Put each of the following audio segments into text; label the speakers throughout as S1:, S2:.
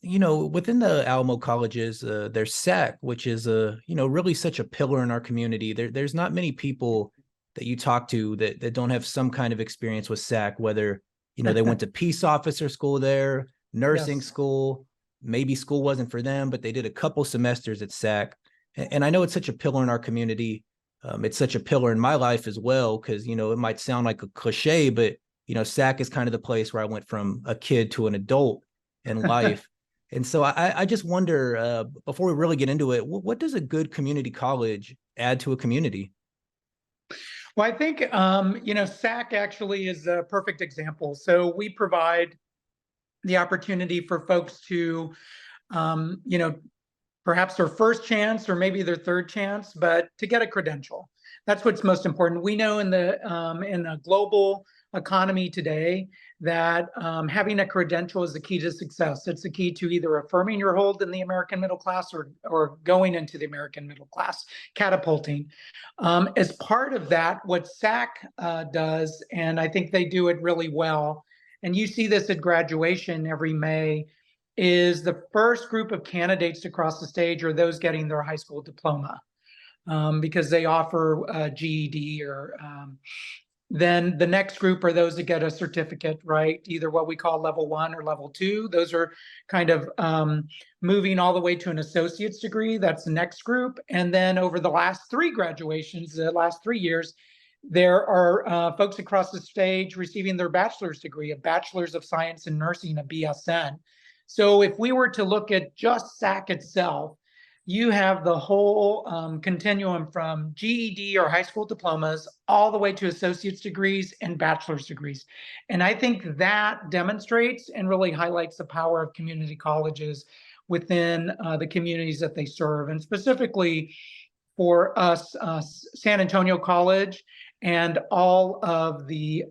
S1: within the Alamo colleges, there's SAC, which is really such a pillar in our community. There's not many people that you talk to that don't have some kind of experience with SAC, whether, they went to peace officer school there, nursing
S2: Yes.
S1: school, maybe school wasn't for them, but they did a couple semesters at SAC. And I know it's such a pillar in our community. It's such a pillar in my life as well, because, it might sound like a cliche, but, SAC is kind of the place where I went from a kid to an adult in life. And so I just wonder, before we really get into it, what does a good community college add to a community?
S2: Well, I think, SAC actually is a perfect example. So we provide the opportunity for folks to, um, you know, perhaps their first chance or maybe their third chance, but to get a credential. That's what's most important. We know in the global economy today that having a credential is the key to success. It's the key to either affirming your hold in the American middle class or going into the American middle class, catapulting. As part of that, what SAC does, and I think they do it really well, and you see this at graduation every May, is the first group of candidates to cross the stage are those getting their high school diploma, because they offer a GED or then the next group are those that get a certificate, right? Either what we call level 1 or level 2. Those are kind of moving all the way to an associate's degree. That's the next group. And then over the last 3 graduations, the last 3 years, there are folks across the stage receiving their bachelor's degree, a bachelor's of science in nursing, a BSN. So if we were to look at just SAC itself, you have the whole continuum from GED or high school diplomas all the way to associate's degrees and bachelor's degrees. And I think that demonstrates and really highlights the power of community colleges within the communities that they serve. And specifically for us, San Antonio College and all of the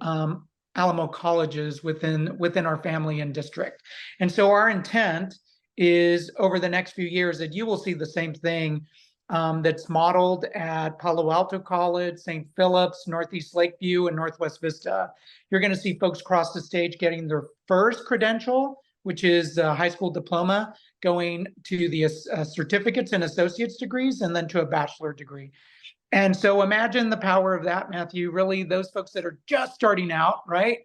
S2: Alamo colleges within our family and district. And so our intent is over the next few years that you will see the same thing that's modeled at Palo Alto College, St. Philip's, Northeast Lakeview, and Northwest Vista. You're going to see folks cross the stage getting their first credential, which is a high school diploma, going to the certificates and associate's degrees, and then to a bachelor degree. And so imagine the power of that, Matthew, really those folks that are just starting out, right?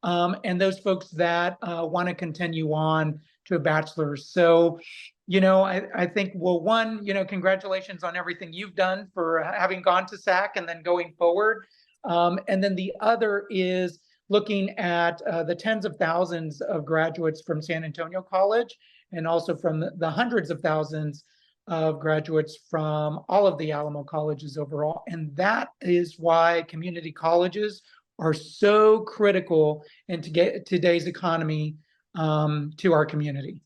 S2: And those folks that want to continue on to a bachelor's. So, I think, well, one, congratulations on everything you've done for having gone to SAC and then going forward. And then the other is looking at the tens of thousands of graduates from San Antonio College and also from the hundreds of thousands of graduates from all of the Alamo colleges overall. And that is why community colleges are so critical in today's economy to our community.